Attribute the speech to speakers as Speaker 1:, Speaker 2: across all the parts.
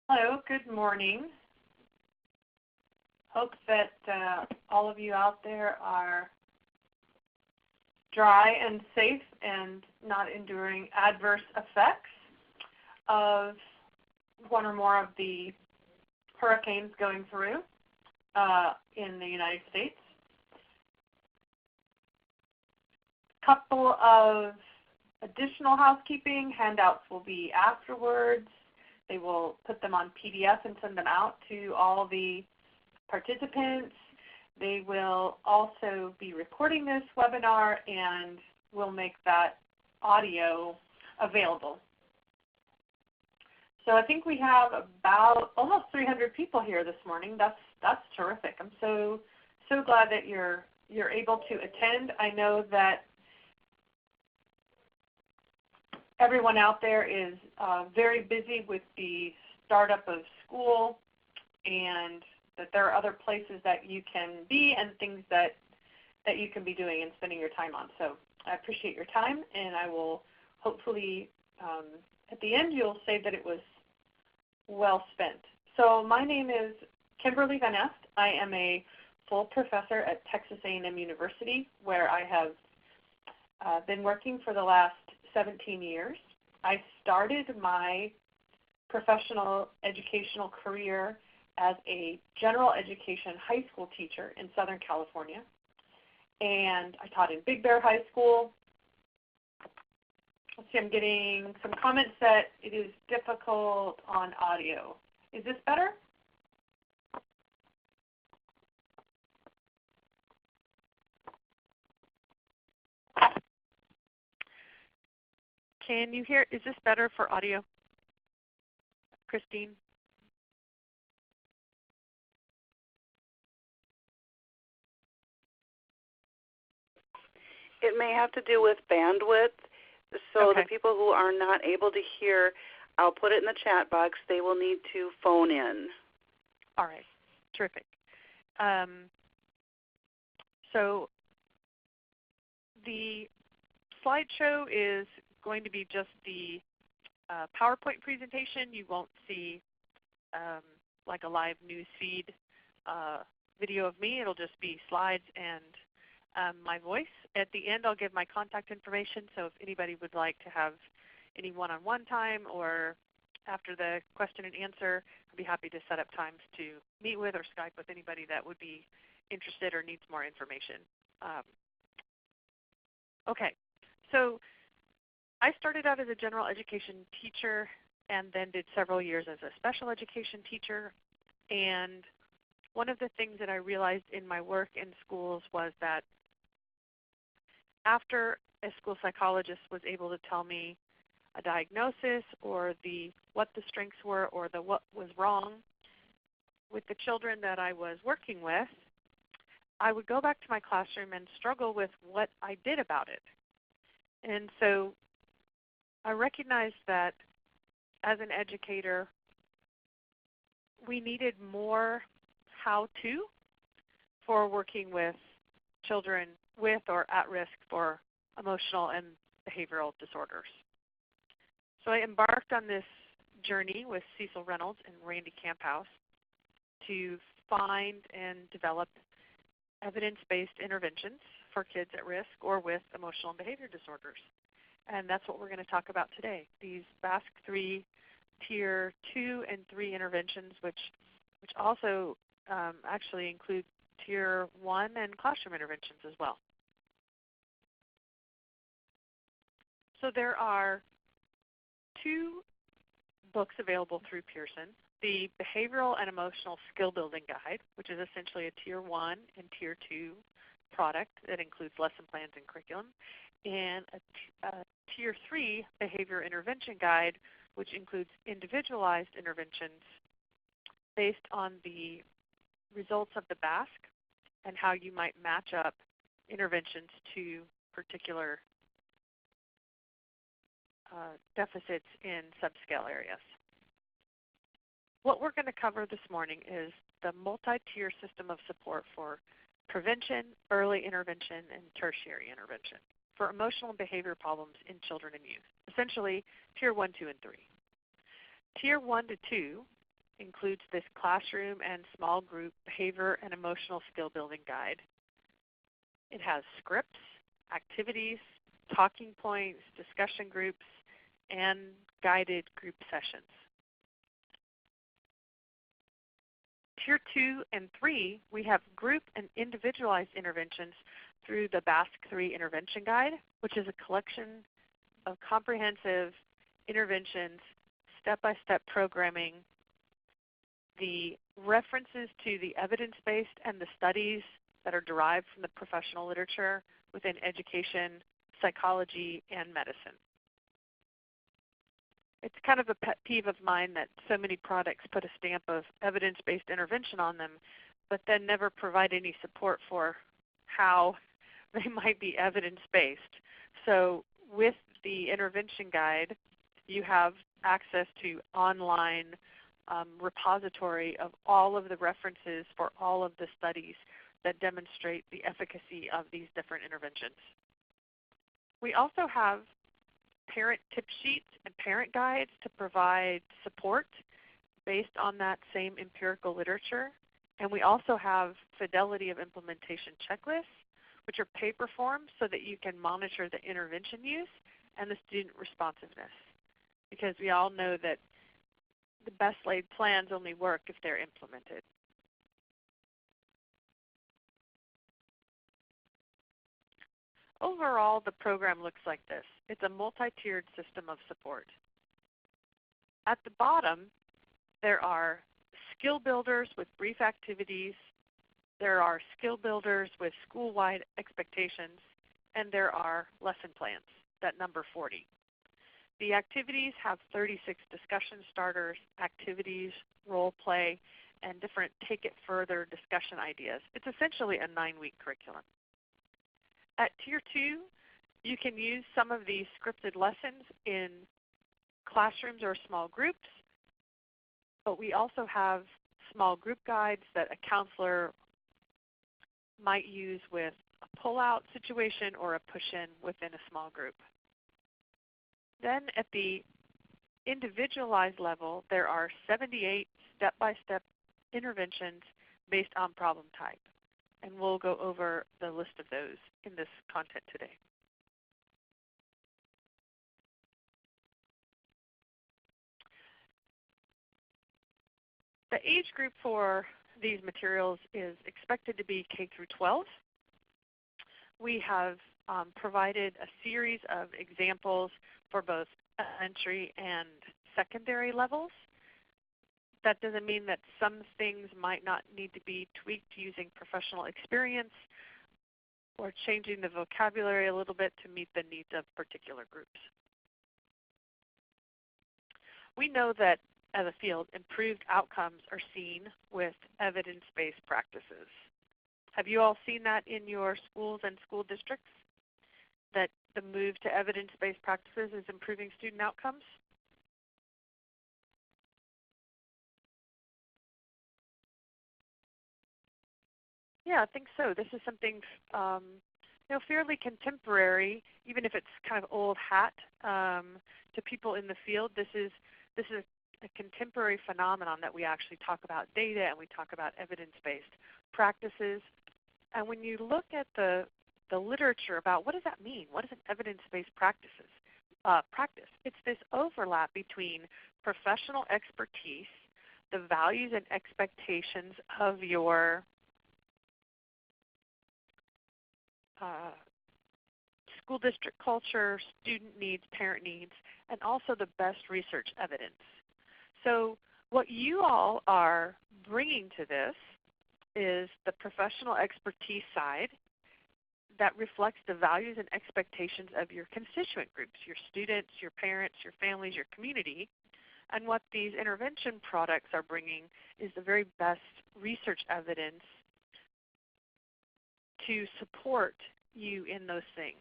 Speaker 1: Hello, good morning. Hope that all of you out there are dry and safe and not enduring adverse effects of one or more of the hurricanes going through in the United States. Couple of additional housekeeping handouts will be afterwards. They will put them on PDF and send them out to all the participants. They will also be recording this webinar and will make that audio available. So I think we have about almost 300 people here this morning. That's terrific. I'm so glad that you're able to attend. I know that everyone out there is very busy with the startup of school, and that there are other places that you can be and things that you can be doing and spending your time on. So I appreciate your time, and I will hopefully at the end you'll say that it was well spent. So my name is Kimberly Vannest. I am a full professor at Texas A&M University, where I have been working for the last 17 years. I started my professional educational career as a general education high school teacher in Southern California, and I taught in Big Bear High School. Let's see, I'm getting some comments that it is difficult on audio. Is this better? Can you hear? Is this better for audio, Christine?
Speaker 2: It may have to do with bandwidth. So
Speaker 1: okay.
Speaker 2: The people who are not able to hear, I'll put it in the chat box. They will need to phone in.
Speaker 1: All right. Terrific. So the slideshow is going to be just the PowerPoint presentation. You won't see like a live news feed video of me. It'll just be slides and my voice. At the end, I'll give my contact information, so if anybody would like to have any one-on-one time or after the question and answer, I'd be happy to set up times to meet with or Skype with anybody that would be interested or needs more information. Okay, so I started out as a general education teacher and then did several years as a special education teacher. And one of the things that I realized in my work in schools was that after a school psychologist was able to tell me a diagnosis or what the strengths were or what was wrong with the children that I was working with, I would go back to my classroom and struggle with what I did about it. And so I recognized that as an educator, we needed more how-to for working with children with or at risk for emotional and behavioral disorders. So I embarked on this journey with Cecil Reynolds and Randy Camphouse to find and develop evidence-based interventions for kids at risk or with emotional and behavior disorders. And that's what we're going to talk about today, these BASC-3 Tier 2 and 3 interventions, which also actually include Tier 1 and classroom interventions as well. So there are 2 books available through Pearson. The Behavioral and Emotional Skill Building Guide, which is essentially a Tier 1 and Tier 2 product that includes lesson plans and curriculum, and a Tier 3 Behavior Intervention Guide, which includes individualized interventions based on the results of the BASC and how you might match up interventions to particular deficits in subscale areas. What we're going to cover this morning is the multi-tier system of support for prevention, early intervention, and tertiary intervention for emotional and behavior problems in children and youth, essentially Tier 1, 2, and 3. Tier 1 to 2 includes this classroom and small group behavior and emotional skill building guide. It has scripts, activities, talking points, discussion groups, and guided group sessions. Tier 2 and 3, we have group and individualized interventions through the BASC-3 intervention guide, which is a collection of comprehensive interventions, step-by-step programming, the references to the evidence-based and the studies that are derived from the professional literature within education, psychology, and medicine. It's kind of a pet peeve of mine that so many products put a stamp of evidence-based intervention on them, but then never provide any support for how they might be evidence-based. So with the intervention guide, you have access to online repository of all of the references for all of the studies that demonstrate the efficacy of these different interventions. We also have parent tip sheets and parent guides to provide support based on that same empirical literature. And we also have fidelity of implementation checklists, which are paper forms so that you can monitor the intervention use and the student responsiveness. Because we all know that the best laid plans only work if they're implemented. Overall, the program looks like this. It's a multi-tiered system of support. At the bottom, there are skill builders with brief activities, there are skill builders with school-wide expectations, and there are lesson plans that number 40. The activities have 36 discussion starters, activities, role play, and different take-it-further discussion ideas. It's essentially a 9-week curriculum. At Tier 2, you can use some of these scripted lessons in classrooms or small groups, but we also have small group guides that a counselor might use with a pull-out situation or a push-in within a small group. Then at the individualized level, there are 78 step-by-step interventions based on problem type. And we'll go over the list of those in this content today. The age group for these materials is expected to be K through 12. We have provided a series of examples for both elementary and secondary levels. That doesn't mean that some things might not need to be tweaked using professional experience or changing the vocabulary a little bit to meet the needs of particular groups. We know that as a field, improved outcomes are seen with evidence-based practices. Have you all seen that in your schools and school districts, that the move to evidence-based practices is improving student outcomes? Yeah, I think so. This is something fairly contemporary, even if it's kind of old hat to people in the field. This is a contemporary phenomenon that we actually talk about data and we talk about evidence-based practices. And when you look at the literature about what does that mean, what is an evidence-based practice? It's this overlap between professional expertise, the values and expectations of your school district culture, student needs, parent needs, and also the best research evidence. So what you all are bringing to this is the professional expertise side that reflects the values and expectations of your constituent groups, your students, your parents, your families, your community. And what these intervention products are bringing is the very best research evidence to support you in those things.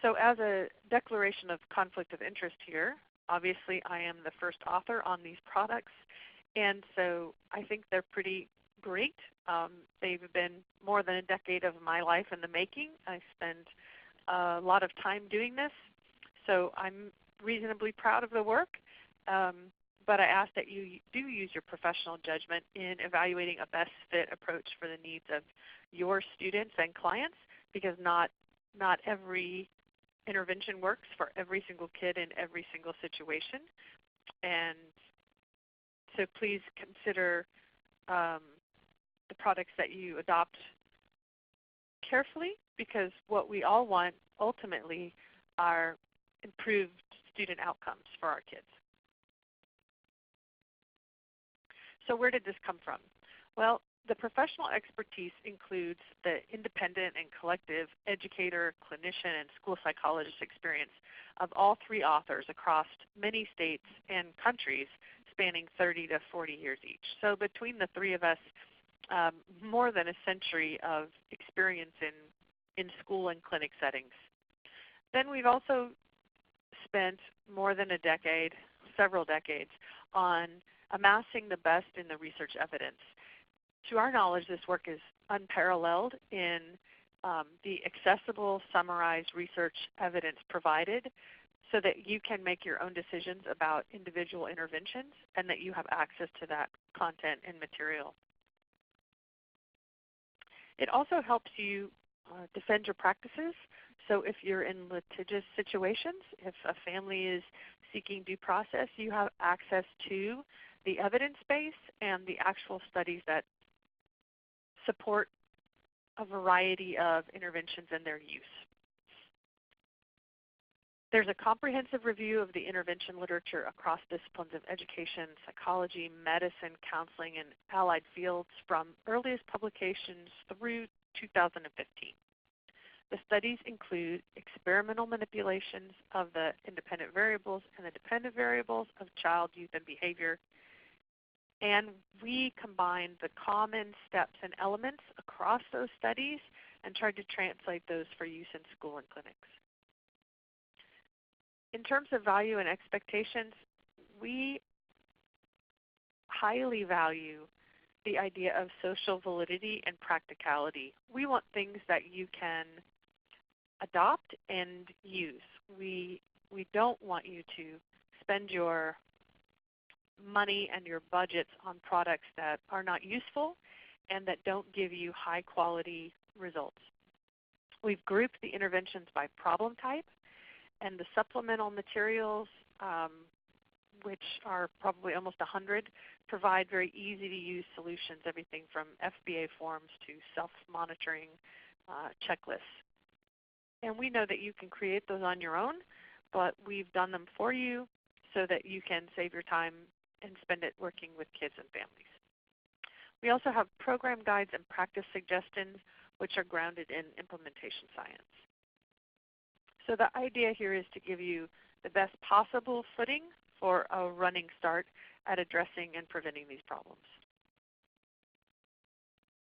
Speaker 1: So as a declaration of conflict of interest here, obviously I am the first author on these products, and so I think they're pretty great. They've been more than a decade of my life in the making. I spent a lot of time doing this, so I'm reasonably proud of the work. but I ask that you do use your professional judgment in evaluating a best fit approach for the needs of your students and clients, because not every intervention works for every single kid in every single situation. And so please consider the products that you adopt carefully, because what we all want ultimately are improved student outcomes for our kids. So where did this come from? Well, the professional expertise includes the independent and collective educator, clinician, and school psychologist experience of all three authors across many states and countries spanning 30 to 40 years each. So between the three of us, more than a century of experience in school and clinic settings. Then we've also spent more than a decade, several decades, on amassing the best in the research evidence. To our knowledge, this work is unparalleled in the accessible, summarized research evidence provided, so that you can make your own decisions about individual interventions and that you have access to that content and material. It also helps you defend your practices. So if you're in litigious situations, if a family is seeking due process, you have access to the evidence base and the actual studies that support a variety of interventions and their use. There's a comprehensive review of the intervention literature across disciplines of education, psychology, medicine, counseling, and allied fields from earliest publications through 2015. The studies include experimental manipulations of the independent variables and the dependent variables of child, youth, and behavior. And we combined the common steps and elements across those studies and tried to translate those for use in school and clinics. In terms of value and expectations, we highly value the idea of social validity and practicality. We want things that you can adopt and use. We don't want you to spend your money and your budgets on products that are not useful and that don't give you high quality results. We've grouped the interventions by problem type, and the supplemental materials, which are probably almost 100, provide very easy to use solutions, everything from FBA forms to self-monitoring checklists. And we know that you can create those on your own, but we've done them for you so that you can save your time and spend it working with kids and families. We also have program guides and practice suggestions, which are grounded in implementation science. So the idea here is to give you the best possible footing for a running start at addressing and preventing these problems.